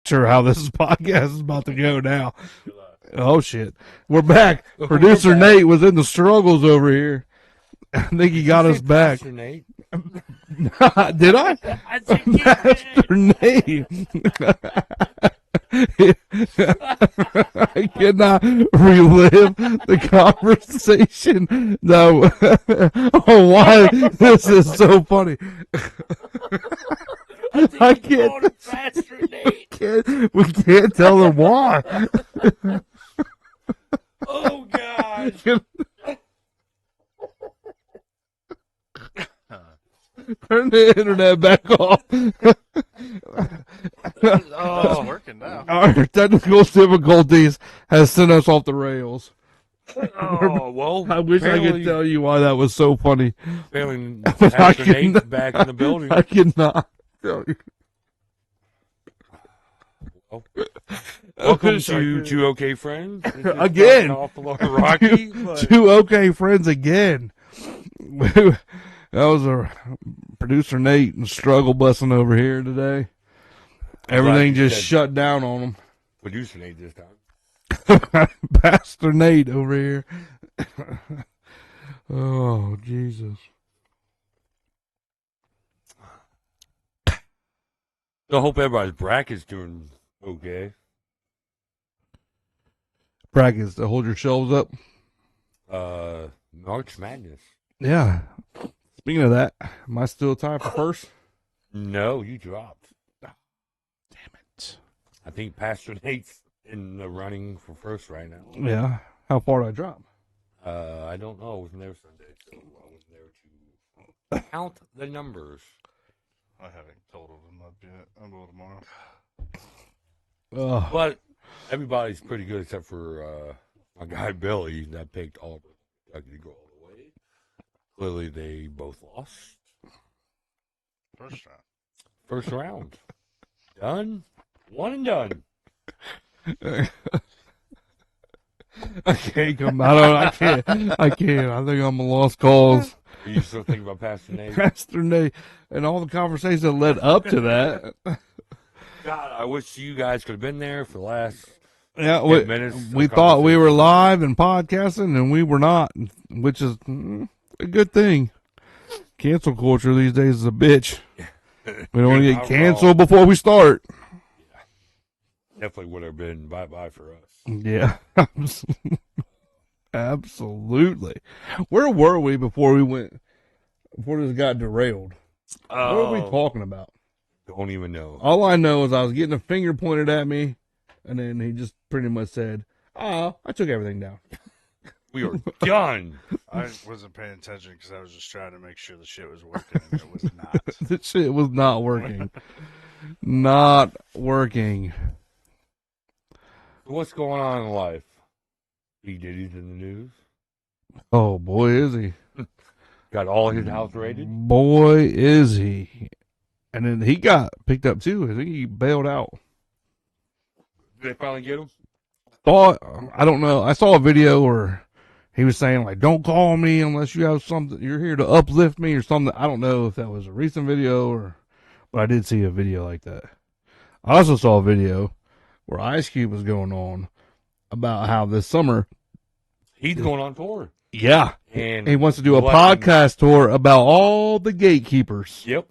sure how this podcast is about to go now. Oh shit, we're back. Producer Nate was in the struggles over here. I think he got us back. Pastor Nate? Did I? I think Pastor Nate. I cannot relive the conversation. No. Oh, why this is so funny. I can't. We can't tell them why. Oh God! Turn the internet back off. Oh, it's working now. Our technical difficulties has sent us off the rails. Oh well. I wish I could tell you why that was so funny. Apparently, But I Pastor Nate's cannot- back in the building. I cannot tell you. Welcome to Two OK Friends. This is Again. starting off a little rocky, but Two okay friends again. That was a producer Nate and struggle busting over here today. Everything you just said- shut down on producer Nate this time. him. Pastor Nate over here. Oh, Jesus. So I hope everybody's bracket's doing okay. Brackets to hold your shelves up. March Madness. Yeah. Speaking of that, am I still tied for first? No, you dropped. Damn it. I think Pastor Nate's in the running for first right now. Yeah. How far did I drop? I don't know. I wasn't there Sunday, so I wasn't there to count the numbers. I haven't totaled them up yet. I will tomorrow. Ugh. But everybody's pretty good except for my guy Billy that picked Auburn to go all the way. Clearly, they both lost. First round. First round. Done. One and done. I can't come. I can't. I can't. I think I'm a lost cause. Are you still thinking about Pastor Nate? Pastor Nate and all the conversations that led up to that. God, I wish you guys could have been there for the last Yeah, 10 minutes. we of thought we were conversation. live and podcasting, and we were not, which is a good thing. Cancel culture these days is a bitch. We don't want to get Not canceled before we start. Definitely would have been bye-bye for us. Yeah, absolutely. Where were we before this got derailed? What were we talking about? Don't even know. All I know is I was getting a finger pointed at me, and then he just pretty much said, "Oh, I took everything down." We are done. I wasn't paying attention because I was just trying to make sure the shit was working, and it was not. This shit was not working. Not working. What's going on in life? P. Diddy's in the news. Oh boy, is he! Got all his house raided. Boy, is he! And then he got picked up too. I think he bailed out. Did they finally get him? I don't know. I saw a video where he was saying like, "Don't call me unless you have something. You're here to uplift me or something." I don't know if that was a recent video but I did see a video like that. I also saw a video where Ice Cube was going on about how this summer, He's going on tour. yeah, And he wants to do a what- podcast tour about all the gatekeepers. Yep.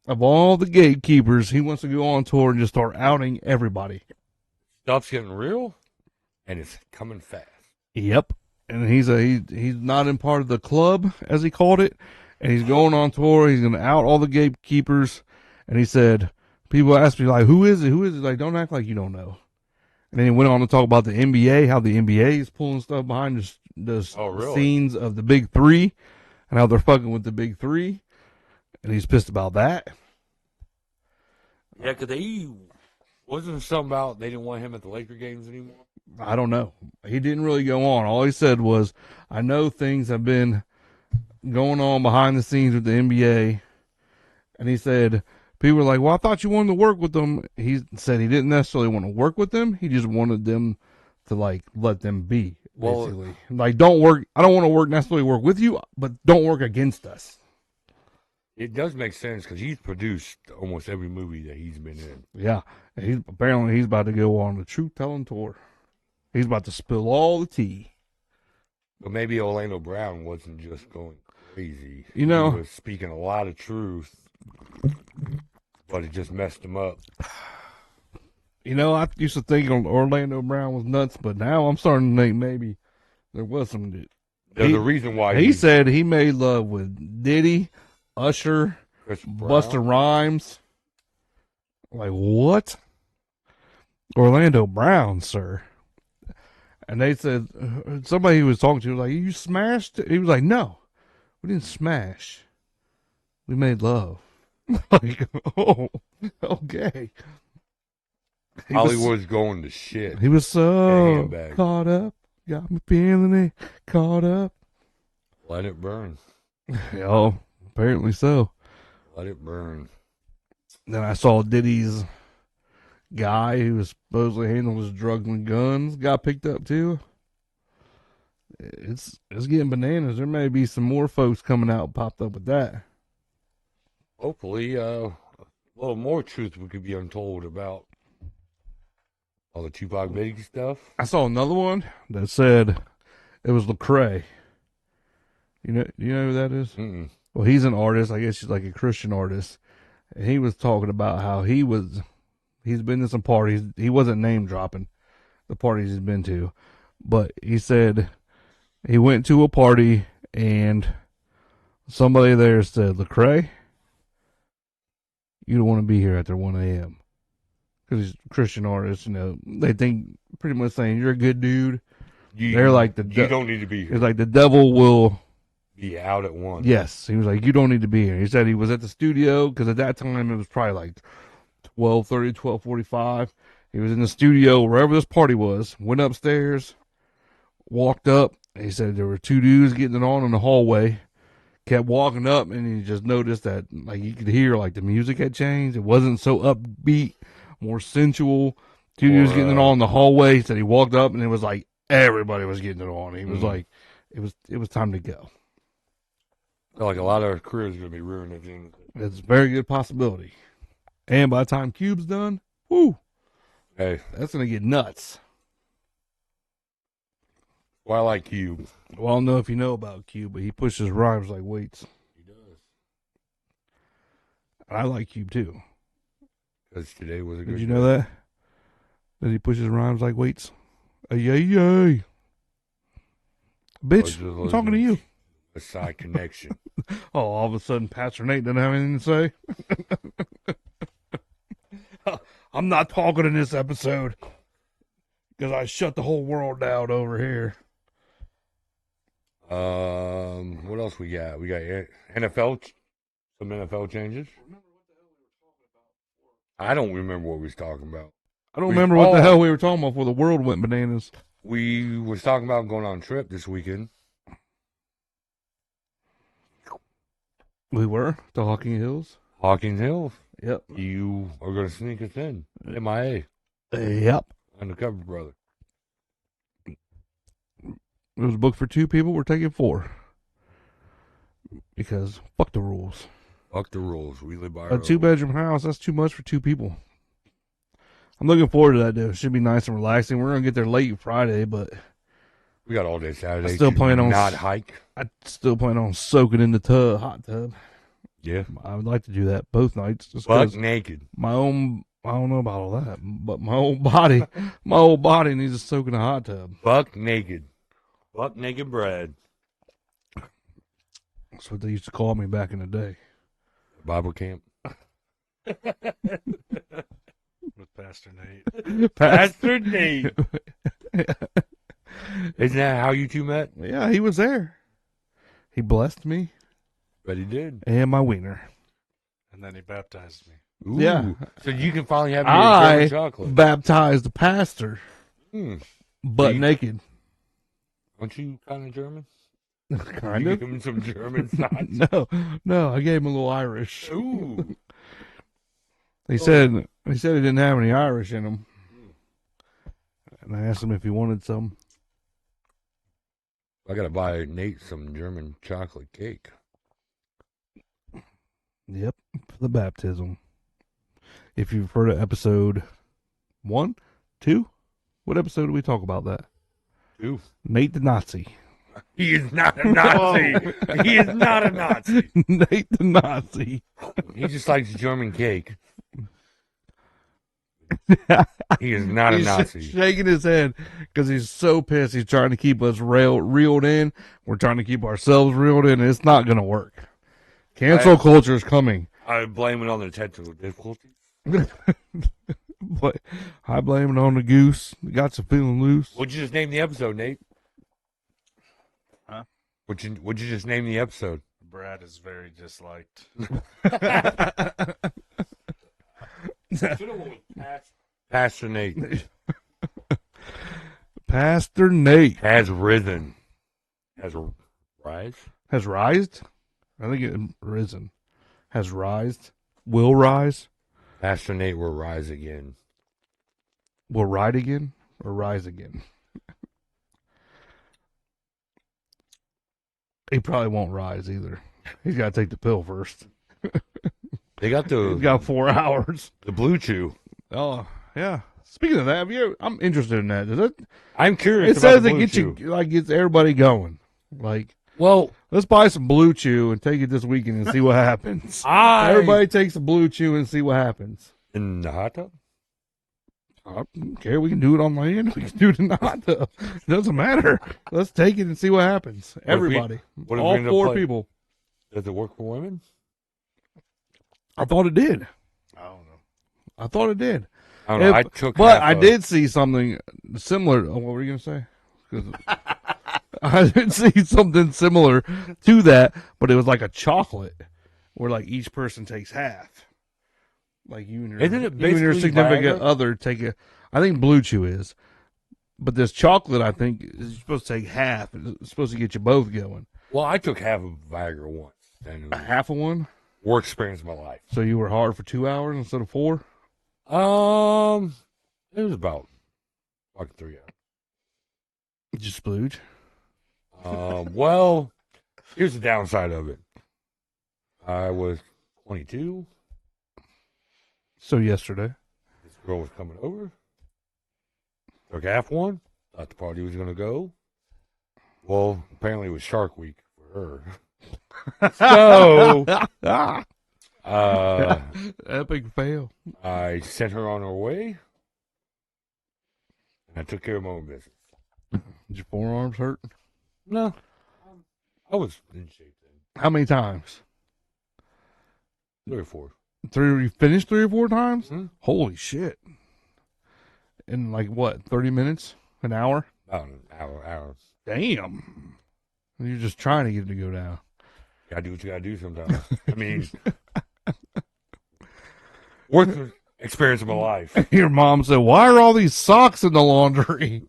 Of all the gatekeepers, he wants to go on tour and just start outing everybody. Stuff's getting real, and it's coming fast. Yep. And he's not in part of the club, as he called it, and he's going on tour. He's going to out all the gatekeepers. And he said, people ask me, like, who is it? Who is it? Like, don't act like you don't know. And then he went on to talk about the NBA, how the NBA is pulling stuff behind the Oh, really? scenes of the big three and how they're fucking with the big three. And he's pissed about that. Yeah, because they wasn't there something about they didn't want him at the Laker games anymore. I don't know. He didn't really go on. All he said was, I know things have been going on behind the scenes with the NBA. And he said, people were like, well, I thought you wanted to work with them. He said he didn't necessarily want to work with them. He just wanted them to, like, let them be, Well- basically. Like, don't work. I don't want to necessarily work with you, but don't work against us. It does make sense because he's produced almost every movie that he's been in. Yeah, and he's about to go on the truth telling tour. He's about to spill all the tea. But maybe Orlando Brown wasn't just going crazy. You know- he was speaking a lot of truth, but it just messed him up. You know, I used to think Orlando Brown was nuts, but now I'm starting to think maybe there was some. There's a reason why He said he made love with Diddy, Usher, Chris Brown. Busta Rhymes. Like, what? Orlando Brown, sir. And they said, somebody he was talking to was like, you smashed? He was like, no, we didn't smash. We made love. Like, oh, okay. Hollywood's going to shit. He was so handbag. caught up. Got me feeling it. Caught up. Let it burn. Oh, apparently so. Let it burn. Then I saw Diddy's guy who was supposedly handling his drugs and guns got picked up too. It's getting bananas. There may be some more folks coming out popped up with that. Hopefully, a little more truth we could be untold about all the Tupac Biggie stuff. I saw another one that said it was Lecrae. You know who that is? Mm-mm. Well, he's an artist. I guess he's like a Christian artist. And he was talking about how he's been to some parties. He wasn't name dropping the parties he's been to, but he said he went to a party and somebody there said, Lecrae, you don't want to be here after 1 a.m. Because he's a Christian artist, they think pretty much saying you're a good dude. They're like you don't need to be here. It's like the devil will Be out at 1. Yes, he was like, you don't need to be here. He said he was at the studio because at that time it was probably like 12:30, 12:45. He was in the studio wherever this party was. Went upstairs, walked up. He said there were two dudes getting it on in the hallway. Kept walking up, and he just noticed that like you could hear like the music had changed. It wasn't so upbeat, more sensual. Two dudes getting it on in the hallway. He said he walked up, and it was like everybody was getting it on. He was like, it was time to go. Like a lot of our careers are going to be ruined at the end. It's a very good possibility. And by the time Cube's done, whoo, Hey, that's going to get nuts. well, I like you. Well, I don't know if you know about Cube, but he pushes rhymes like weights. He does. And I like Cube too. Because today was a good Did you know that? That he pushes rhymes like weights? Yay. Bitch, I'm talking to you. A side connection. Oh, all of a sudden, Pastor Nate doesn't have anything to say? I'm not talking in this episode because I shut the whole world down over here. What else we got? We got NFL, some NFL changes. I don't remember what we was talking about. I don't remember what the hell we were talking about before the world went bananas. We was talking about going on a trip this weekend. We were to Hawking Hills. Hawkins Hills. Yep. You are going to sneak us in. MIA. Yep. Undercover brother. It was booked for 2 people. We're taking 4. Because fuck the rules. Fuck the rules. We live by our A 2-bedroom house, that's too much for 2 people. I'm looking forward to that, though. It should be nice and relaxing. We're going to get there late Friday, but We got all day Saturday. I still plan on not hike. I still plan on soaking in the hot tub. Yeah. I would like to do that both nights. Just Buck 'cause naked. my own, I don't know about all that, but my whole body needs to soak in a hot tub. Buck naked. Buck naked Brad. That's what they used to call me back in the day. Bible camp. With Pastor Nate. Pastor Nate. Isn't that how you two met? Yeah, he was there. He blessed me But he did. and my wiener. And then he baptized me. Ooh. Yeah. So you can finally have your I German chocolate. baptized the pastor, butt You- naked. Aren't you kind of German? Kind You of. give him some German shots. No, I gave him a little Irish. Ooh. He said he didn't have any Irish in him, and I asked him if he wanted some. I got to buy Nate some German chocolate cake. Yep, for the baptism. If you've heard of episode 1, 2, what episode did we talk about that? 2. Nate the Nazi. He is not a Nazi. He is not a Nazi. Nate the Nazi. He just likes German cake. He is not a He's Nazi. shaking his head because he's so pissed. He's trying to keep us reeled in. We're trying to keep ourselves reeled in. It's not going to work. Cancel culture is coming. I blame it on the technical difficulties. But I blame it on the goose. Got you feeling loose. What'd you just name the episode, Nate? Huh? What'd you just name the episode? Brad is very disliked. Pastor Nate Pastor Nate has risen. Has rise? has rised. I think it risen. Has rised. Will rise. Pastor Nate will rise again. Will ride again or rise again. He probably won't rise either. He's got to take the pill first. They got He's got 4 hours. the Blue Chew. Oh yeah. Speaking of that, I'm interested in that. Does it? I'm curious. It about says the it Blue gets Chew. you like gets everybody going. Like, Well, let's buy some Blue Chew and take it this weekend and see what happens. Everybody takes a Blue Chew and see what happens. in the hot tub. I don't care. We can do it on land. We can do it in the hot tub. It doesn't matter. Let's take it and see what happens. if we- Everybody. what if we All end up 4 playing- people. Does it work for women? I thought it did. I don't know. I thought it did. I don't know. I If- took, But half I a- did see something similar. Oh, what were you going to say? 'Cause I did see something similar to that, but it was like a chocolate where like each person takes half. Like you and your, Isn't it you and your basically significant Viagra? other take a. I think Blue Chew is, but this chocolate I think is supposed to take half. It's supposed to get you both going. Well, I took half of Viagra once, and it was Half of one, the worst experience of my life. so you were hard for 2 hours instead of 4. It was about fucking 3 hours. Just splooge. Well, here's the downside of it. I was 22. So yesterday, This girl was coming over. Took half one. Thought the party was going to go. Well, apparently it was Shark Week for her. So, epic fail. I sent her on her way. And I took care of my own business. Did your forearms hurt? No. I was in shape then. How many times? 3 or 4. 3? You finished 3 or 4 times? Hmm? Holy shit! In like what? 30 minutes? An hour? About an hour. Damn! You're just trying to get it to go down. Gotta do what you gotta do sometimes. I mean, worst experience of my life. Your mom said, "Why are all these socks in the laundry?"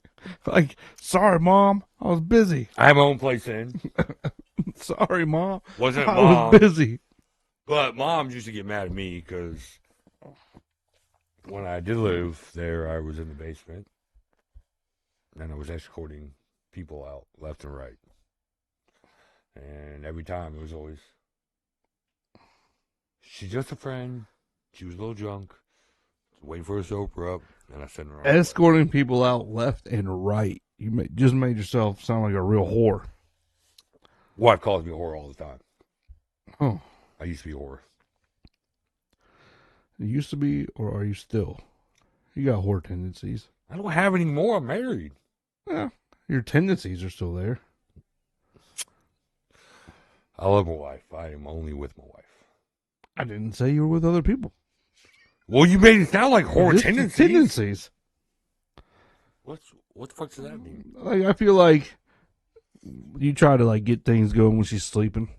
Like, sorry, mom, I was busy. I have my own place in. Sorry, mom, Wasn't I mom. was busy. But moms used to get mad at me because when I did live there, I was in the basement and I was escorting people out left and right. And every time it was always, she's just a friend. She was a little drunk. Waiting for her to sober up. And I sent her on. her way. Escorting people out left and right. You just made yourself sound like a real whore. Wife calls me a whore all the time. Oh, I used to be a whore. you used to be, or are you still? You got whore tendencies. I don't have any more. I'm married. Yeah, your tendencies are still there. I love my wife. I am only with my wife. I didn't say you were with other people. Well, you made it sound like whore Just tendencies. tendencies. What the fuck does that mean? Like, I feel like you try to like get things going when she's sleeping.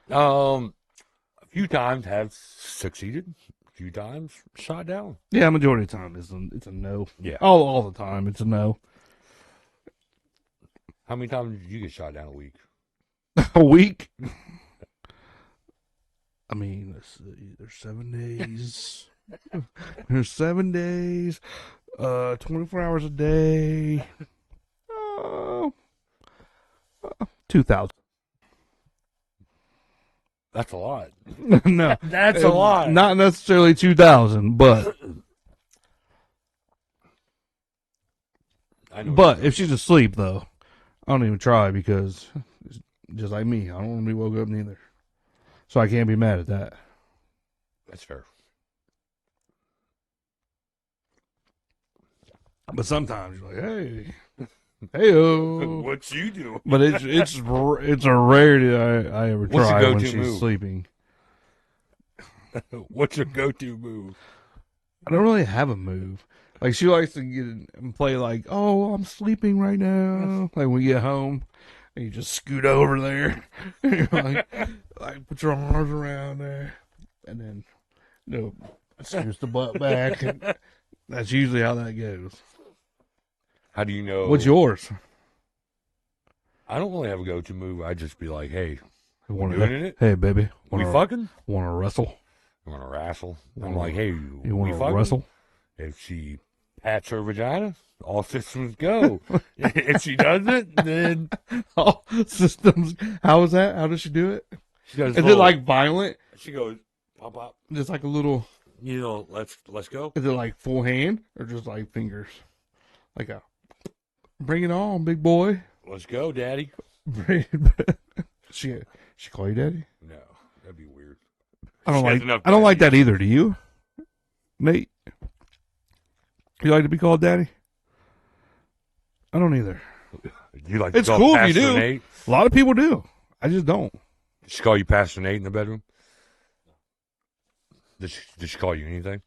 A few times have succeeded. A few times shot down. Yeah, majority of the time it's a no. Yeah. All the time it's a no. How many times did you get shot down a week? A week. I mean, let's see. There's 7 days. There's 7 days. 24 hours a day. 2,000. That's a lot. No, That's a lot. Not necessarily 2,000, but I know but if she's asleep though, I don't even try because just like me, I don't want to be woke up neither. So I can't be mad at that. that's fair. But sometimes you're like, hey, What you do? But it's a rarity I ever What's your try when go-to she's move? sleeping. What's your go-to move? I don't really have a move. Like she likes to get and play like, oh, I'm sleeping right now. Like when we get home, and you just scoot over there, and you're like put your arms around there, and then scoots the butt back. And that's usually how that goes. How do you know? What's yours? I don't really have a go-to move. I just be like, hey, Wanna, doing it? Hey, baby, We fucking? Want to wrestle? You want to wrestle? I'm Wanna- like, hey, You we want to fucking? wrestle? If she pats her vagina, all systems go. If she doesn't, then All systems. How is that? How does she do it? she does. Is it like violent? she goes pop pop? Just like a little. You know, let's go. Is it like full hand or just like fingers? Like a. Bring it on, big boy. Let's go, daddy. Bring it. She call you daddy? No, that'd be weird. I don't She has like. enough I don't like daddy. that either. Do you, Nate? You like to be called daddy? I don't either. You like? To It's call cool if Pastor you do. Nate? A lot of people do. I just don't. Did she call you Pastor Nate in the bedroom? Did she call you anything?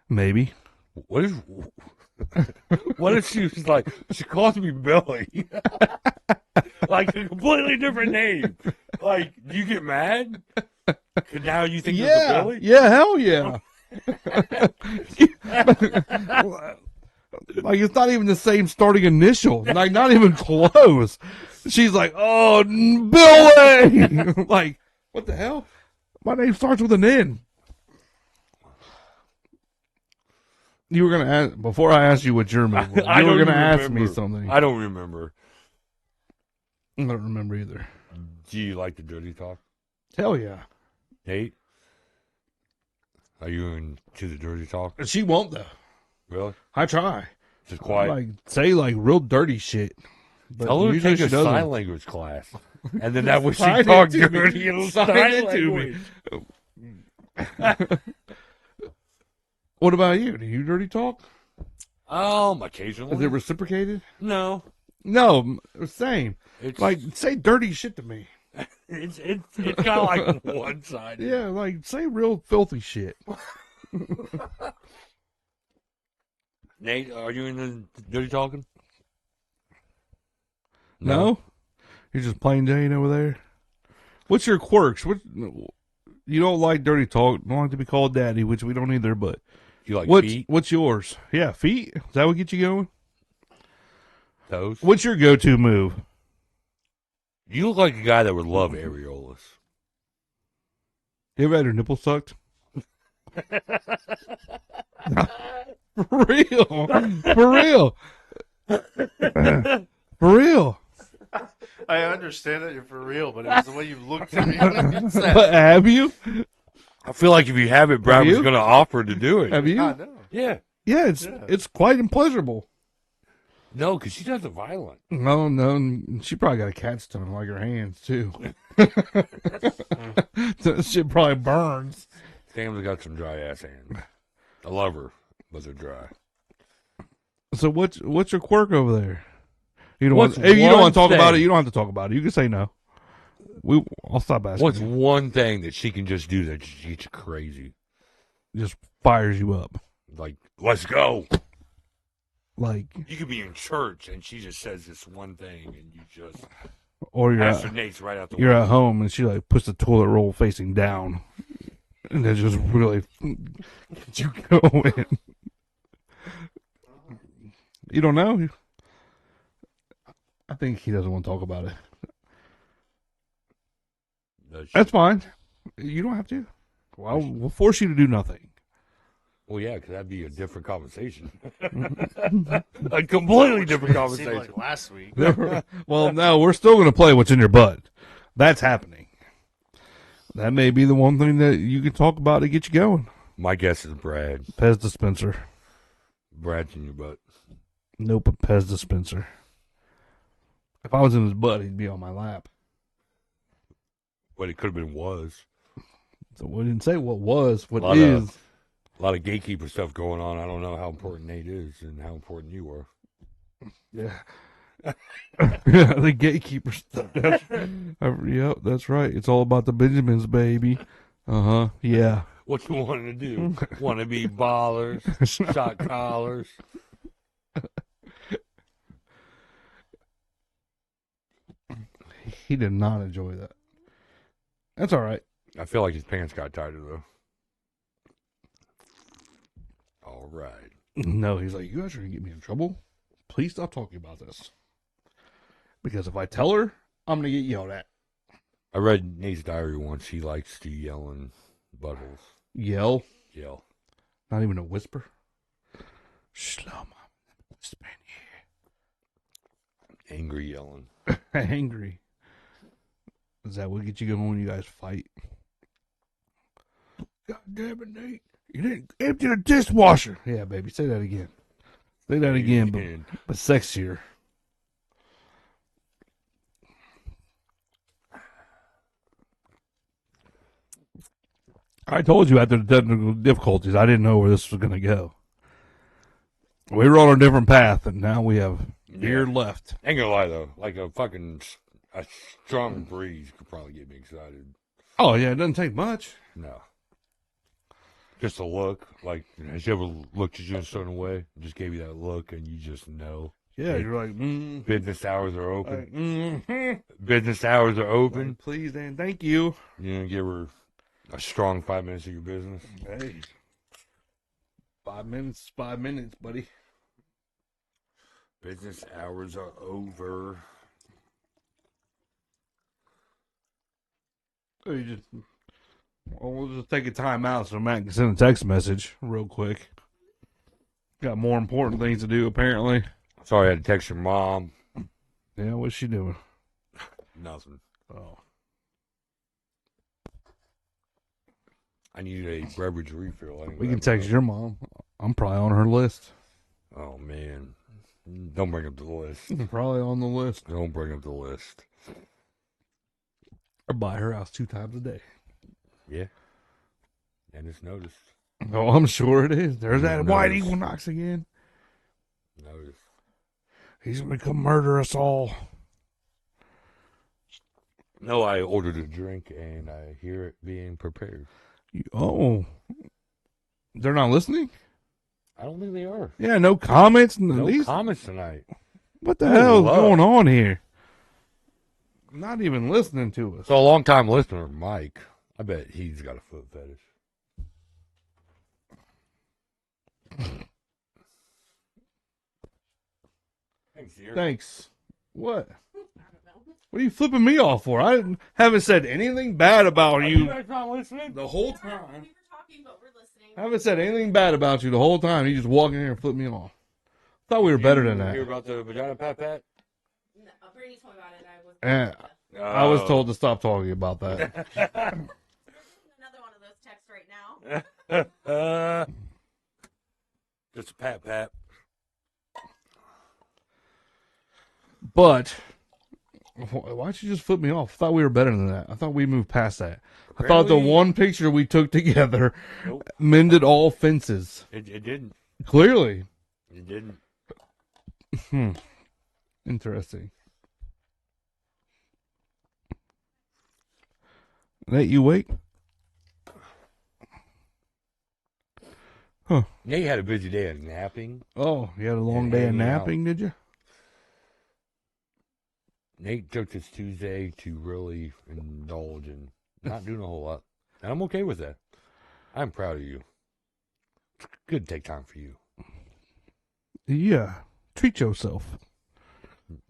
Maybe. What if? What if she was like, she calls me Billy? Like a completely different name. Like, do you get mad? 'Cause now you think it's a Yeah. Billy? Yeah. Hell yeah. Like it's not even the same starting initial. Like not even close. She's like, "Oh, Billy!" Like, what the hell? My name starts with an N. You were gonna ask before I asked you what your move was. I You were don't gonna even ask me remember. something. I don't remember. I don't remember either. Do you like the dirty talk, Hell yeah. Nate? Are you into the dirty talk? She won't though. Really? I try. Just quiet. Like say like real dirty shit. But Tell her to usually take a she doesn't. sign language class, and then that way she Sign it talk to me. dirty in Sign sign it to me. language. What about you? Do you dirty talk? Occasionally. Is it reciprocated? No. No, same. It's Like say dirty shit to me. it's kind of like one sided. Yeah, like say real filthy shit. Nate, are you in the dirty talking? No? You're just plain Jane over there. What's your quirks? What you don't like dirty talk? Don't like to be called daddy, which we don't either. But You like what's feet, what's yours? Yeah, feet. Is that what gets you going? toes? What's your go-to move? You look like a guy that would love areolas. You ever had your nipple sucked? For real. For real. For real. I understand that you're for real, but it was the way you looked at me when you said But have you? I feel like if you have it, Brad was you? going to offer to do it. Have you? I know. Yeah. Yeah, it's quite unpleasurable. No, because she does it violent. No, she probably got a cat stomach like her hands too. That shit probably burns. Sam's got some dry ass hands. I love her, but they're dry. So what's your quirk over there? You don't What's want if you don't one want to talk about it. thing? You don't have to talk about it. You can say no. I'll stop asking. What's you. one thing that she can just do that just gets you crazy? Just fires you up. Like, let's go. Like You could be in church and she just says this one thing and you just or Pastor Nate's right out the you're window. at home and she like puts the toilet roll facing down, and then just really get you going. You don't know. I think he doesn't want to talk about it. That's fine. You don't have to. Well, we'll force you to do nothing. Well, yeah, because that'd be a different conversation. A completely different It seemed conversation. like last week. Well, no, we're still going to play what's in your butt. That's happening. That may be the one thing that you can talk about to get you going. My guess is Brad. Pez dispenser. Brad's in your butt. Nope, a Pez dispenser. If I was in his butt, he'd be on my lap. What it could have been was. So we didn't say what was, what Lot is. of- A lot of gatekeeper stuff going on. I don't know how important Nate is and how important you are. Yeah. Yeah, the gatekeeper stuff. Yep, that's right. It's all about the Benjamins, baby. Uh-huh. Yeah. What you want to do? Want to be ballers, shot collars? He did not enjoy that. That's all right. I feel like his pants got tighter though. All right. No, he's like, you guys are going to get me in trouble. Please stop talking about this. Because if I tell her, I'm going to get yelled at. I read Nate's diary once. He likes to yell in buttholes. Yell? Yell. Not even a whisper? Slow, mom. Whisper in Angry yelling. here. Angry. Is that what gets you going when you guys fight? God damn it, Nate. You didn't empty the dishwasher. Yeah, baby. Say that again. Say that again, but sexier. I told you after the technical difficulties, I didn't know where this was going to go. We were on a different path, and now we have beer left. Ain't gonna lie though, like a strong breeze could probably get me excited. Oh, yeah, it doesn't take much. No. Just a look. Like, has you ever looked at you in a certain way? Just gave you that look, and you just know. Yeah, you're like, Business hours are open. like, Business hours are open. please and thank you. You know, give her a strong 5 minutes of your business. Hey, 5 minutes, buddy. Business hours are over. So we'll just take a time out so Matt can send a text message real quick. Got more important things to do, apparently. Sorry, I had to text your mom. Yeah, what's she doing? Nothing. Oh, I need a beverage refill. we can text your mom. I'm probably on her list. Oh, man. Don't bring up the list. Probably on the list. Don't bring up the list. I buy her house 2 times a day. Yeah. And it's noticed. Oh, I'm sure it is. There's that white Notice. equinox again. Noticed. He's going to come murder us all. No, I ordered a drink and I hear it being prepared. Oh. They're not listening? I don't think they are. Yeah, no comments. No These- comments tonight. What the Oh, hell is love. going on here? Not even listening to us. So a long time listener, Mike. I bet he's got a foot fetish. Thanks, dear. Thanks. What? What are you flipping me off for? I haven't said anything bad about Are you you guys not listening? the whole We time. were talking, but we're listening. I haven't said anything bad about you the whole time. You just walk in here and flip me off. Thought we were better than Hear that. about the vagina pat pat? No, Brittany told me about it. I was. Eh, I was told to stop talking about that. Another one of those texts right now. Just a pat pat. But why'd you just flip me off? I thought we were better than that. I thought we moved past that. I thought the Apparently- one picture we took together Nope. mended all fences. It didn't. Clearly. It didn't. Interesting. Nate, you wake? Nate had a busy day of napping. Oh, you had a long And day of hanging out. napping, did you? Nate took this Tuesday to really indulge in not doing a whole lot. And I'm okay with that. I'm proud of you. It's good to take time for you. Yeah. Treat yourself.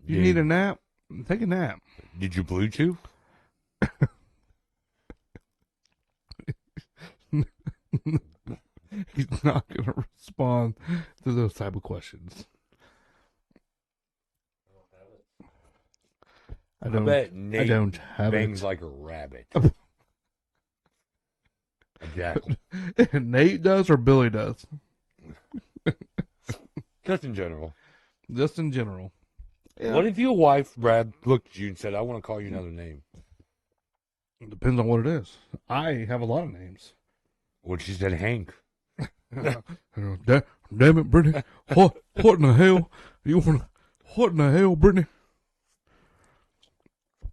You need a nap? Take a nap. Did you Bluetooth? He's not going to respond to those type of questions. I I don't. bet I Nate don't have bangs it. like a rabbit. Exactly. Nate does or Billy does? Just in general. Just in general. Yeah. What if your wife, Brad, looked at you and said, I want to call you another name? It depends on what it is. I have a lot of names. What if she said Hank? Damn it, Brittany. What in the hell? What in the hell, Brittany?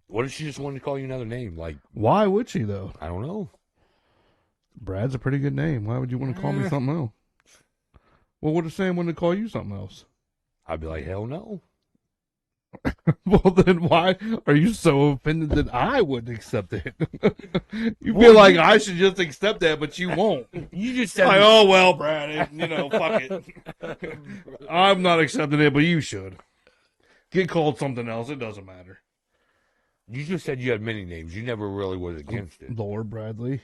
What if she just wanted to call you another name? Like, Why would she, though? I don't know. Brad's a pretty good name. Why would you want to call me something else? Well, what if Sam wanted to call you something else? I'd be like, hell no. Well, then why are you so offended that I wouldn't accept it? You Well, feel like I should just accept that, but you won't. You just said, Like, oh, well, Brad, fuck it. I'm not accepting it, but you should. Get called something else. It doesn't matter. you just said you had many names. You never really was against it. Lord Bradley.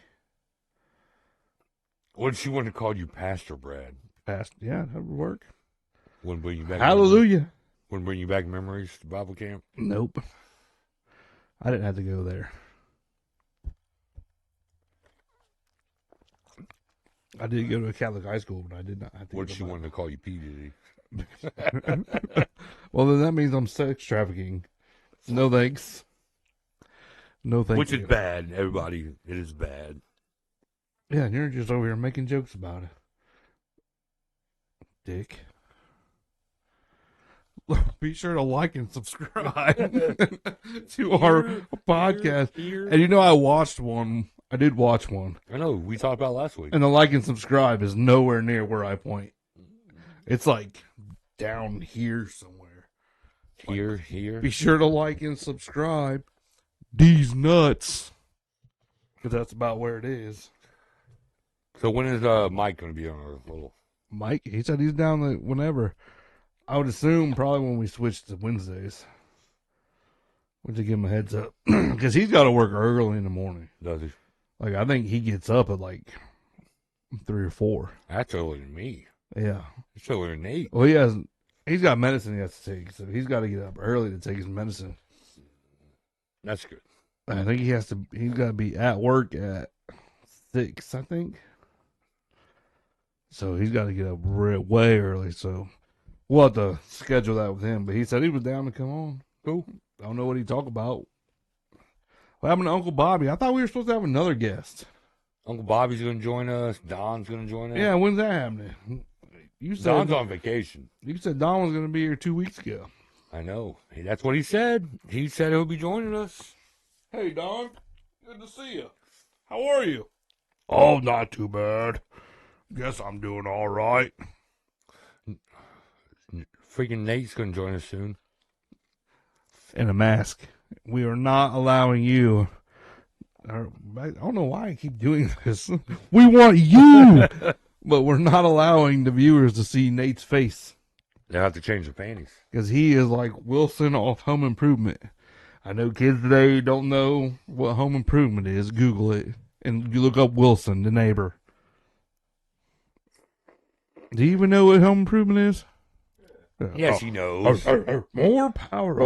What if she wanted to call you Pastor Brad? Yeah, that would work. Wouldn't bring you back. Hallelujah. Wouldn't bring you back memories to Bible camp. Nope. I didn't have to go there. I did go to a Catholic high school, but I did not have to What go if she to wanted to call you P. Diddy? Well, then that means I'm sex trafficking. No thanks. No thank Which you. is bad. Everybody, it is bad. Yeah, and you're just over here making jokes about it. Dick. Be sure to like and subscribe to our podcast. And you know, I watched one. I did watch one. I know. We talked about it last week. And the like and subscribe is nowhere near where I point. It's like down here somewhere. Here. Be sure to like and subscribe. These nuts. Because that's about where it is. So when is Mike going to be on our little? Mike, he said he's down whenever. I would assume probably when we switch to Wednesdays. We'll just give him a heads up. Because he's got to work early in the morning. Does he? Like, I think he gets up at like 3 or 4. That's earlier than me. Yeah. It's earlier than 8. Well, he's got medicine he has to take. So he's got to get up early to take his medicine. That's good. I think he's got to be at work at 6, I think. So he's got to get up way early. So we'll have to schedule that with him. But he said he was down to come on. Cool. I don't know what he talked about. What happened to Uncle Bobby? I thought we were supposed to have another guest. Uncle Bobby's going to join us. Don's going to join us. Yeah, when's that happening? You said Don's on vacation. You said Don was going to be here 2 weeks ago. I know. Hey, that's what he said. He said he'll be joining us. Hey, Don. Good to see you. How are you? Oh, not too bad. Guess I'm doing all right. Freaking Nate's going to join us soon. In a mask. We are not allowing you. I don't know why I keep doing this. We want you, but we're not allowing the viewers to see Nate's face They'll have to change the panties. because he is like Wilson off Home Improvement. I know kids today don't know what Home Improvement is. Google it and you look up Wilson, the neighbor. Do you even know what Home Improvement is? Yes, he knows. More power.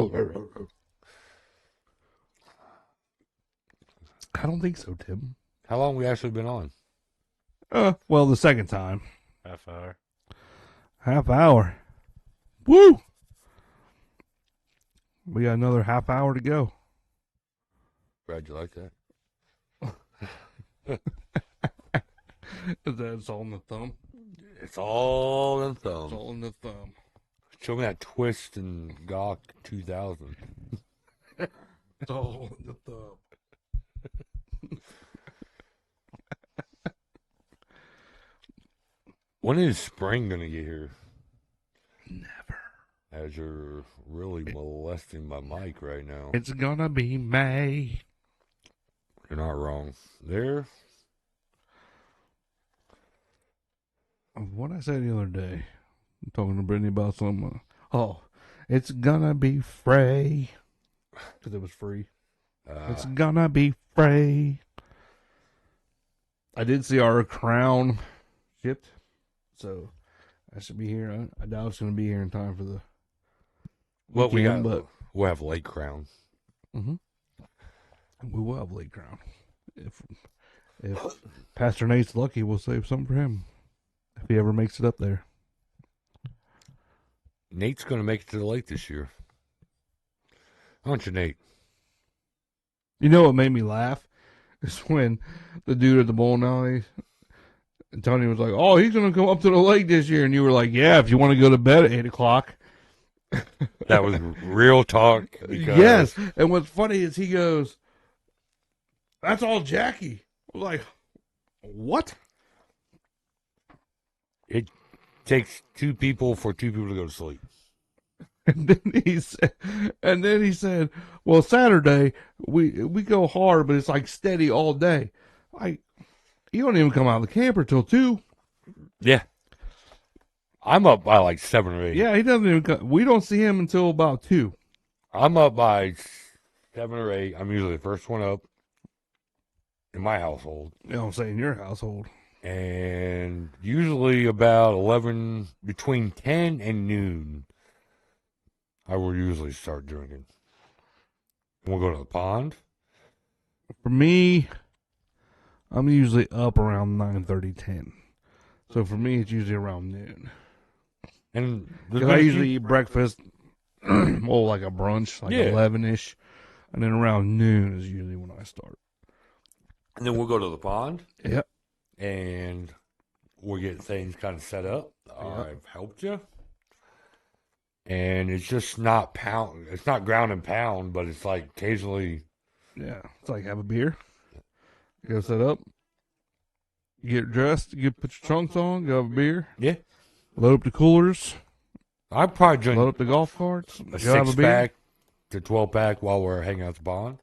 I don't think so, Tim. How long we actually been on? Well, the second time. Half hour. Half hour. Woo! We got another half hour to go. Brad, you like that? That's all in the thumb. It's all in It's thumb. all in the thumb. Show me that twist in Gawk 2000. It's all in the thumb. When is spring going to get here? Never. As you're really molesting my mic right now. It's gonna be May. You're not wrong. There. What I said the other day, I'm talking to Brittany about something. It's gonna be free. Because it was free. It's gonna be free. I did see our crown shipped, so I should be here. I doubt it's going to be here in time for the Well, weekend, but we'll have Lake Crown. we will have Lake Crown. If Pastor Nate's lucky. We'll save some for him if he ever makes it up there. Nate's going to make it to the lake this year. Aren't you, Nate? You know what made me laugh is when the dude at the bowling alley, and Tony was like, "Oh, he's gonna come up to the lake this year," and you were like, "Yeah, if you want to go to bed at 8:00." That was real talk. Because Yes, and what's funny is he goes, "That's all Jackie." I was like, "What?" it takes two people for two people to go to sleep. And then he said, "Well, Saturday we go hard, but it's like steady all day. Like you don't even come out of the camper till 2." Yeah. I'm up by like 7 or 8. Yeah, he doesn't even come. We don't see him until about 2. I'm up by 7 or 8. I'm usually the first one up in my household. You know what I'm saying? Your household. And usually about 11, between 10 and noon, I will usually start drinking. We'll go to the pond. For me, I'm usually up around 9:30, 10. So for me, it's usually around noon. And 'Cause I usually eat breakfast, well, like a brunch, like Yeah. 11-ish. And then around noon is usually when I start. And then we'll go to the pond. Yep. And we'll get things kind of set up. I've helped you. And it's just not pound. It's not ground and pound, but it's like occasionally. Yeah. It's like have a beer. Go set up. You get dressed. You put your trunks on. Go have a beer. Yeah. Load up the coolers. I probably drink Load up the golf carts. a Go have a beer. 6-pack to 12-pack while we're hanging out at the pond.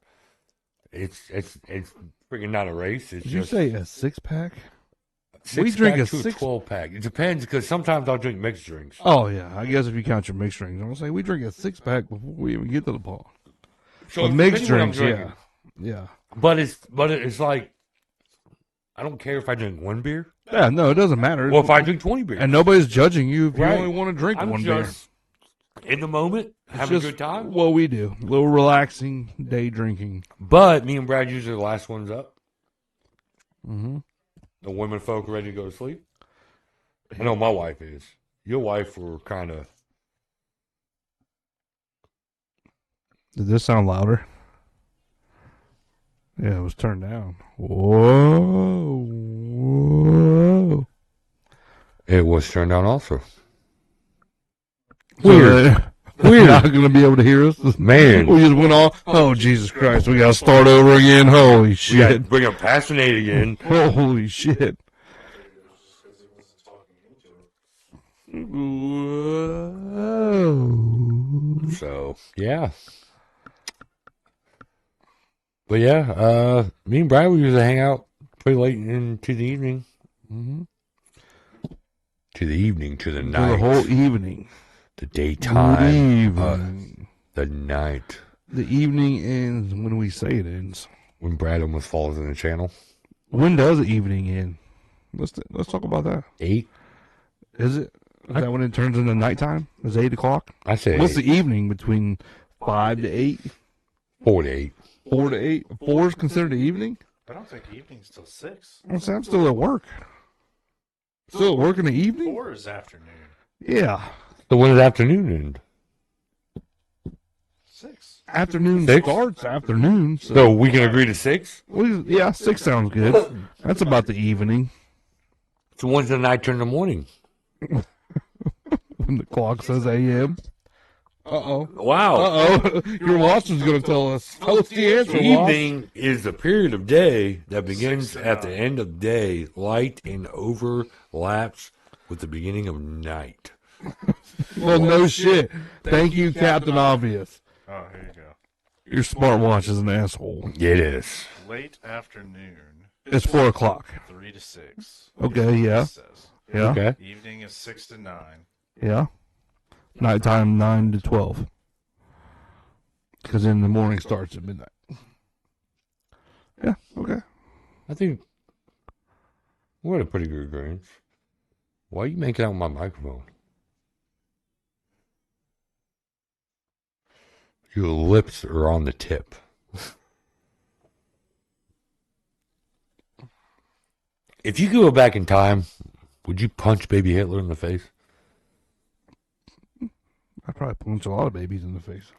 It's freaking not a race. It's Did you just say a 6-pack? 6-pack we drink a to 6 12-pack. It depends because sometimes I'll drink mixed drinks. Oh, yeah. I guess if you count your mixed drinks. I'm going to say we drink a 6-pack before we even get to the pond. So But it mixed depends what I'm drinks, drinking. yeah. But it's like I don't care if I drink one beer. Yeah, no, it doesn't matter. Well, if I drink 20 beers. And nobody's judging you if you Right. only want to drink I'm one beer. just in the moment, It's having a just good time. what we do. A little relaxing day drinking. But me and Brad usually the last ones up. Mm-hmm. The women folk are ready to go to sleep. I know my wife is. Your wife were kind of. Did this sound louder? Yeah, it was turned down. Whoa. Whoa. It was turned down also. Weird. We're not going to be able to hear us. Man. We just went off. Oh, Jesus Christ. We got to start over again. Holy We got to shit. bring up Pastor Nate again. Holy shit. Whoa. So, yeah. But yeah, me and Brad, we usually hang out pretty late into the evening. Mm-hmm. To the evening, to the For night. the whole evening. The daytime. Evening. The night. The evening ends when we say it ends. When Brad almost falls in the channel. When does the evening end? Let's talk about that. 8? Is it? Is that when it turns into nighttime? Is it 8 o'clock? I say What's 8. the evening between 5 to 8? 4 to 8. 4 to 8? 4 is considered the evening? I don't think evening's till 6. I'm still at work. Still at work in the evening? 4 is afternoon. Yeah. So when does afternoon end? 6. Afternoon 6? starts afternoon. So we can agree to 6? Yeah, 6 sounds good. That's about the evening. So when's the night turn to morning? When the clock says a.m. Uh-oh. Wow. Uh-oh. Your watch is going to tell us. Tell us the answer, watch. Evening is the period of day that begins at the end of day, light and overlaps with the beginning of night. Well, no shit. Thank you, Captain Obvious. Oh, here you go. Your smartwatch is an asshole. It is. Late afternoon, It's 4 o'clock. 3 to 6. Okay, yeah. It says. Yeah. Okay. Evening is 6 to 9. Yeah. Nighttime 9 to 12. Because then the morning starts at midnight. Yeah, okay. I think we're at a pretty good range. Why are you making out with my microphone? Your lips are on the tip. If you could go back in time, would you punch baby Hitler in the face? I'd probably punch a lot of babies in the face.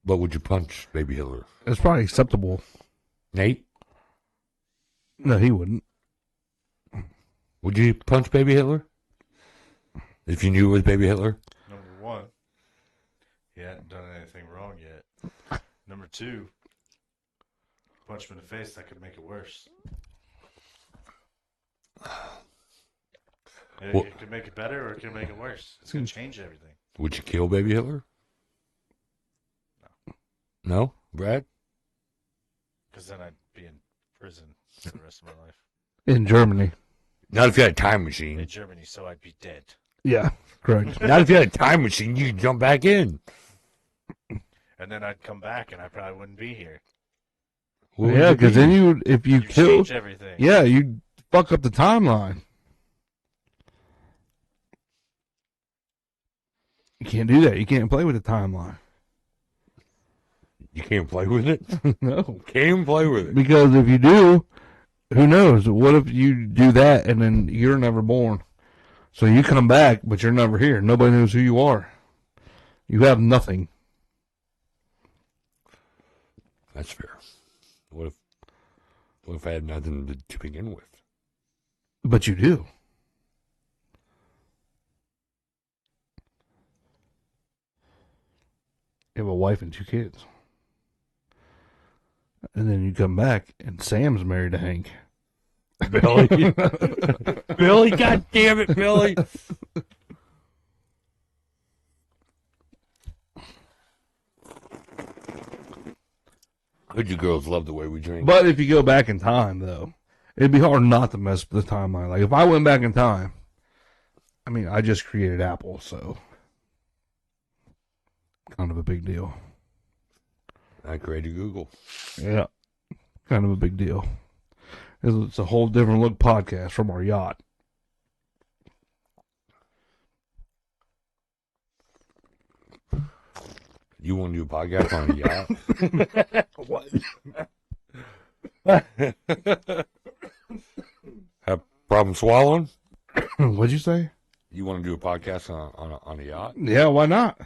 But would you punch baby Hitler? It's probably acceptable. Nate, No, he wouldn't. would you punch baby Hitler? If you knew it was baby Hitler? Number one, he hadn't done anything wrong yet. Number two, punch him in the face, that could make it worse. It could make it better or it could make it worse. It's going to change everything. Would you kill baby Hitler? No? Brad? Because then I'd be in prison for the rest of my life. In Germany. Not if you had a time In machine. Germany, so I'd be dead. Yeah, correct. Not if you had a time machine, you could jump back in. And then I'd come back and I probably wouldn't be here. What would Yeah, it because be? then you, if you You kill, change everything. yeah, you fuck up the timeline. You can't do that. You can't play with the timeline. You can't play with it? No, Can't play with it. because if you do, who knows? What if you do that and then you're never born? So you come back, but you're never here. Nobody knows who you are. You have nothing. That's fair. What if I had nothing to begin with? But you do. You have a wife and 2 kids. And then you come back and Sam's married to Hank. Billy. Billy, god damn it, Billy. Could you girls love the way we drink? But if you go back in time, though, it'd be hard not to mess with the timeline. Like, if I went back in time, I mean, I just created Apple, so kind of a big deal. I created Google. Yeah, kind of a big deal. It's a whole different look podcast from our yacht. You want to do a podcast on a yacht? What? Have problem swallowing? What'd you say? You want to do a podcast on a yacht? Yeah, why not?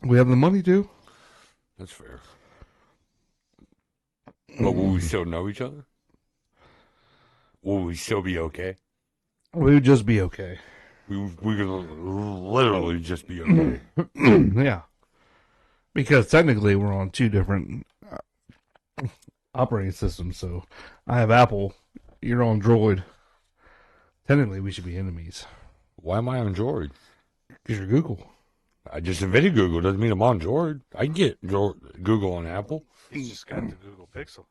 We have the money to. That's fair. But will we still know each other? Will we still be okay? We would just be okay. We could literally just be okay. Yeah. Because technically we're on 2 different operating systems. So I have Apple, you're on Droid. Technically we should be enemies. Why am I on Droid? Because you're Google. I just invented Google. Doesn't mean I'm on Droid. I can get Google on Apple. He's just got the Google Pixel.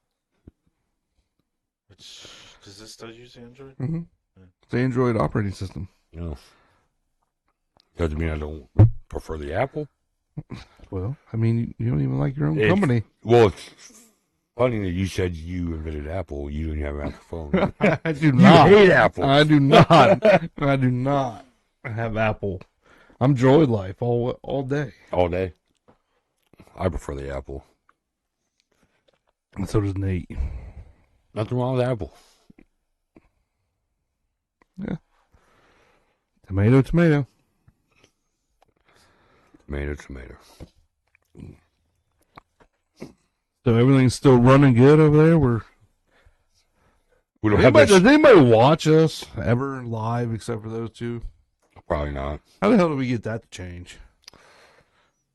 Which, does this still use Android? Mm-hmm. It's the Android operating system. No. Doesn't mean I don't prefer the Apple. Well, I mean, you don't even like your own It's- company. Well, it's funny that you said you invented Apple. You don't have an Apple phone. I do You not. hate Apple. I do not. I do not have Apple. I'm Droid life all day. All day. I prefer the Apple. And so does Nate. Nothing wrong with Apple. Tomato, tomato. Tomato. So everything's still running good over there. We don't have Does that. anybody watch us ever live except for those 2? Probably not. How the hell do we get that to change?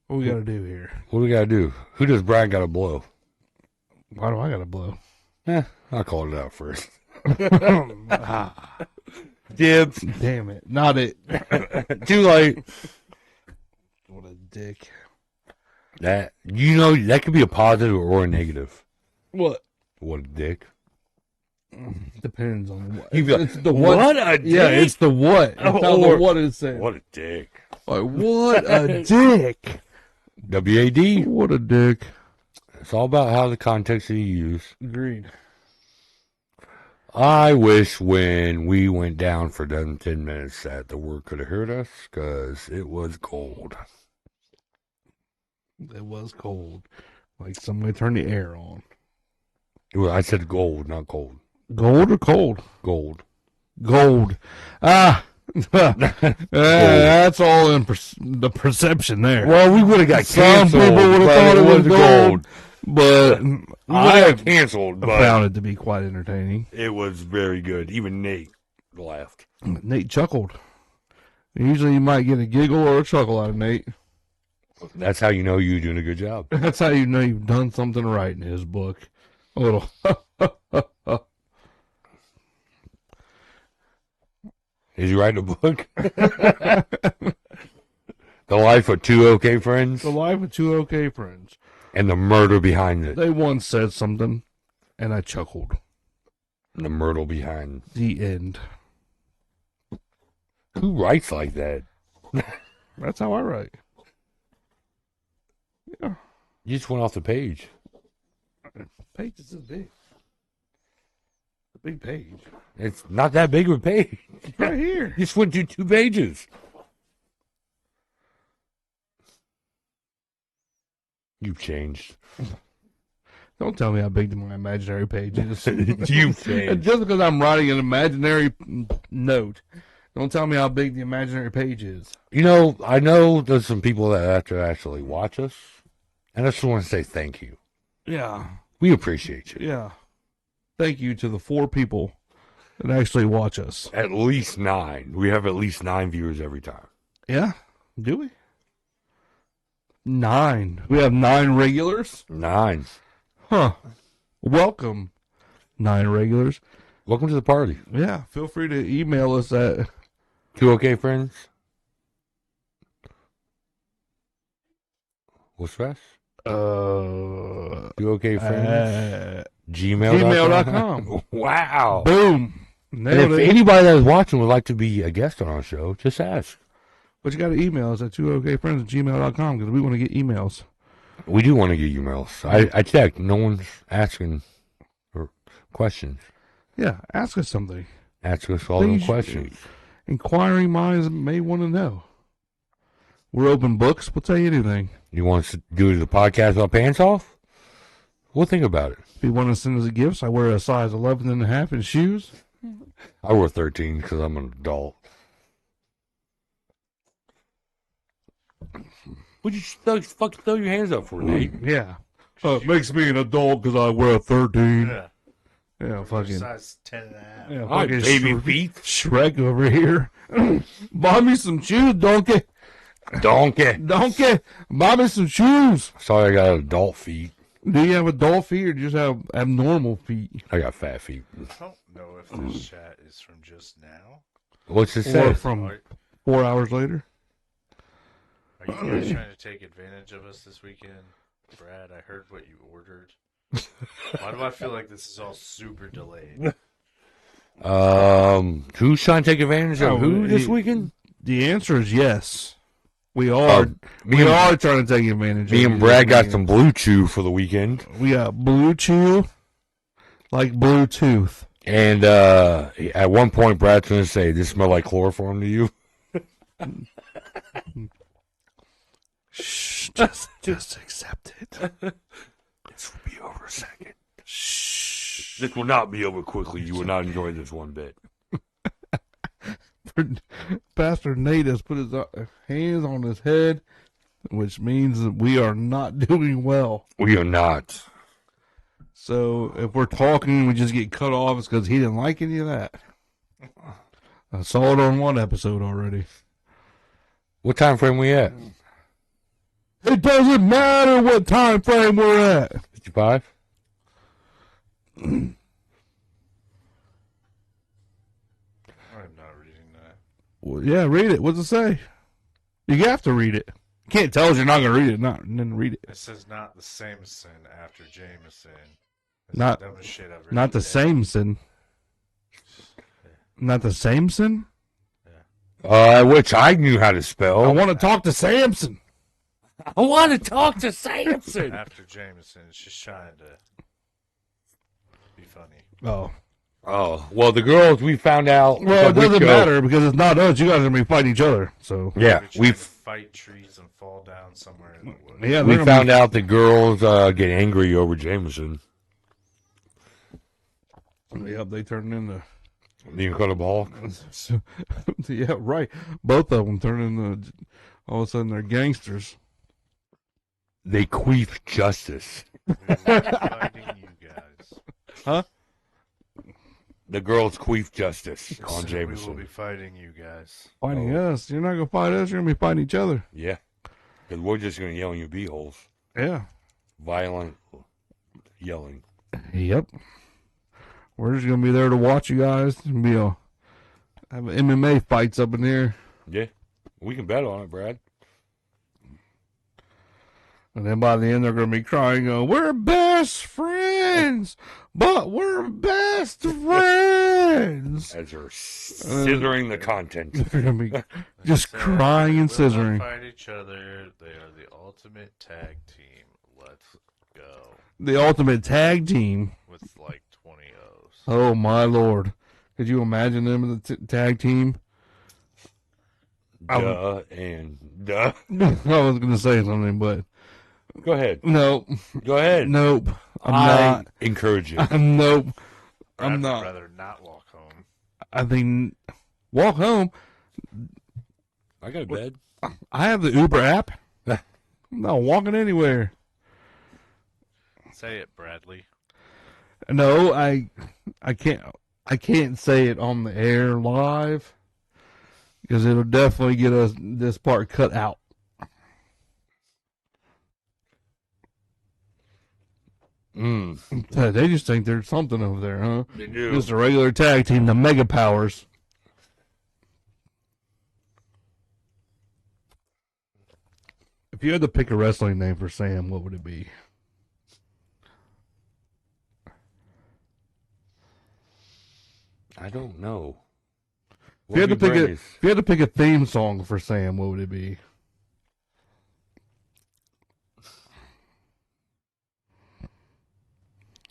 What we got to do here? What do we gotta do? Who does Brad gotta blow? Why do I got to blow? I'll call it out first. Dibs. Damn it. Not it. Too late. What a dick. That that could be a positive or a negative. What? What a dick. Depends on what. You'd be like, It's the what. what a dick. Yeah, it's the what. It's not Or- the what it's saying. What a dick. Like, what a dick. WAD. What a dick. It's all about how the context you use. Agreed. I wish when we went down for them 10 minutes that the word could have heard us because it was cold. It was cold. Like somebody turned the air on. Well, I said gold, not cold. Gold or cold? Gold. Gold. Ah. That's all in the perception there. Well, we would have got Some canceled. people would have but thought it was wasn't gold, but We would I have have got canceled, but found it to be quite entertaining. it was very good. Even Nate laughed. Nate chuckled. Usually you might get a giggle or a chuckle out of Nate. That's how you know you're doing a good job. That's how you know you've done something right in his book. A little. Is he writing a book? The Life of Two OK Friends The life of two okay friends. and the murder behind it. They once said something, and I chuckled. The murder behind. The end. Who writes like that? That's how I write. Yeah. You just went off the page. Page is this big. A big page. It's not that big of a page. Right here. You just went through 2 pages. You've changed. Don't tell me how big my imaginary page is. You've changed. Just because I'm writing an imaginary note, don't tell me how big the imaginary page is. You know, I know there's some people that have to actually watch us, and I just want to say thank you. Yeah. We appreciate you. Yeah. Thank you to the 4 people that actually watch us. At least 9. We have at least 9 viewers every time. Yeah. Do we? 9. We have 9 regulars? 9. Huh. Welcome, 9 regulars. Welcome to the party. Yeah. Feel free to email us at 2 OK Friends? What's that? 2 OK Friends? gmail.com. Wow. Boom. And Nailed if it. anybody that's watching would like to be a guest on our show, just ask. But you got to email us at 2okfriends@gmail.com because we want to get emails. We do want to get emails. I checked. No one's asking or questions. Yeah. Ask us something. Ask us all them Please, questions. Inquiring minds may want to know. We're open books. We'll tell you anything. You want us to do the podcast about pants off? We'll think about it. If you want to send us gifts, I wear a size 11 and a half in shoes. I wear 13 because I'm an adult. Would you fucking throw your hands up for, Nate? Yeah. It makes me an adult because I wear a 13. Yeah. Yeah, fucking. Size 10.5. Yeah, All right, fucking baby feet. Shrek over here. Buy me some shoes, donkey. Donkey. Donkey. Buy me some shoes. Sorry, I got adult feet. Do you have adult feet or just have abnormal feet? I got fat feet. I don't know if this chat is from just now. What's it Or say? from Are, 4 hours later? are you guys trying to take advantage of us this weekend? Brad, I heard what you ordered. Why do I feel like this is all super delayed? Who's trying to take advantage of who this weekend? The answer is yes. We are. Me We and, are trying to take advantage. me of and you Brad this got weekend. some Blue Chew for the weekend. We got Blue Chew, like Bluetooth. And at one point, Brad's going to say, "This smell like chloroform to you?" Shh, just accept it. This will be over a second. Shh. This will not be over quickly. You will not enjoy this one bit. Pastor Nate has put his hands on his head, which means that we are not doing well. We are not. So if we're talking and we just get cut off, it's because he didn't like any of that. I saw it on one episode already. What time frame we at? It doesn't matter what time frame we're at. 55? I'm not reading that. Well, yeah, read it. What's it say? You have to read it. You can't tell us you're not going to read it. Not and then read it. It says not the same sin after Jameson. It's Not- the dumbest shit I've ever Not the read. same sin. Not the same sin. Which I knew how to I spell. want to talk to Samson. I want to talk to Samson. After Jameson, it's just trying to be funny. Oh, Oh, well, the girls, we found out. well, a it week doesn't ago- matter because it's not us. You guys are gonna be fighting each other. So Yeah, We're trying we to fight trees and fall down somewhere in the woods. yeah, we they're found gonna out the girls get angry over Jameson. Yep, they turned into. The Incredible Hulk. Yeah, right. Both of them turned into. All of a sudden, they're gangsters. They queef justice. We will be fighting you guys. The girls queef justice on So we Jameson. will be fighting you guys. Fighting us. You're not gonna fight us. You're gonna be fighting each other. Yeah. Because we're just going to yell in your beeholes. Yeah. Violent yelling. Yep. We're just gonna be there to watch you guys and be have MMA fights up in here, Yeah. We can bet on it, Brad. and then by the end they're gonna be crying, "We're best friends, but we're best friends." As they're scissoring the content. They're gonna be just They said crying and they will not scissoring. Fight each other. They are the ultimate tag team. Let's go The ultimate tag team. with like 20 O's. Oh my lord! Could you imagine them in the tag team? Duh and duh. I was gonna say something, but Go ahead. no, Go ahead. nope. I'm I not. encourage it. Nope. Brad I'm would not. rather not walk home. I think walk home. I got a bed. I have the Uber app. I'm not walking anywhere. Say it, Bradley. No, I can't say it on the air live because it'll definitely get us this part cut out. They just think there's something over there, huh? They do. Just a regular tag team, the Mega Powers. If you had to pick a wrestling name for Sam, what would it be? I don't know. If you had to pick a theme song for Sam, what would it be?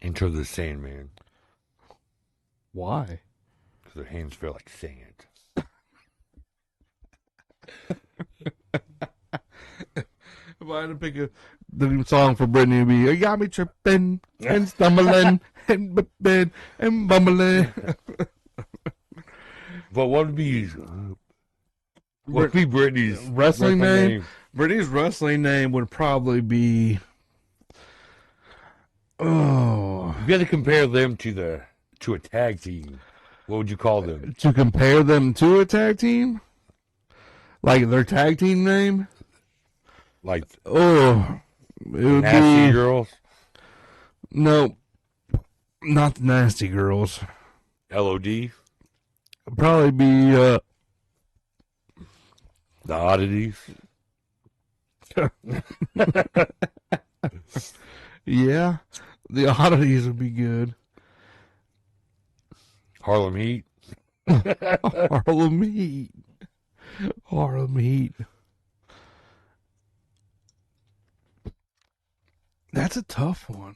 Enter the Sandman. Why? Because their hands feel like sand. If I had to pick a theme song for Britney, it'd be "You got me tripping and stumbling and bipping and bumbling." But what would be Brittany's Wrestling name? Britney's wrestling name would probably be. Oh, If you had to compare them to a tag team, what would you call them? to compare them to a tag team, like their tag team name. Like Oh, it would Nasty be Girls? no, not the Nasty Girls. LOD? It'd probably be The Oddities? yeah, the Oddities would be good. Harlem Heat? Harlem Heat. Harlem Heat. That's a tough one.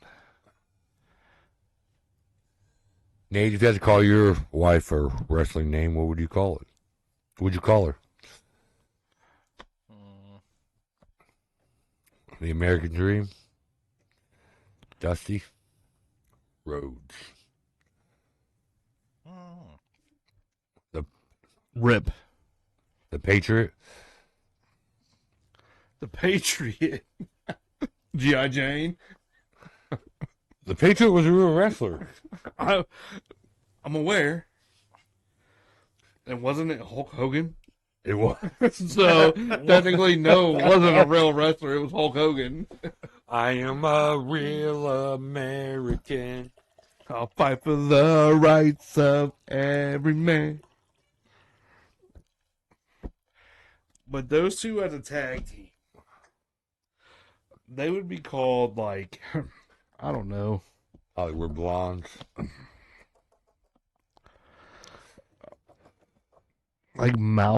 Nate, if you had to call your wife a wrestling name, what would you call it? What would you call her? The American Dream? Dusty? Rhodes? Rip. The Patriot? The Patriot. G.I. Jane. The Patriot was a real wrestler. I'm aware. And wasn't it Hulk Hogan? It was. So technically, no, it wasn't a real wrestler. It was Hulk Hogan. I am a real American. I'll fight for the rights of every man. But those two as a tag team, they would be called like, I don't know. Hollywood Blondes. Like Mouth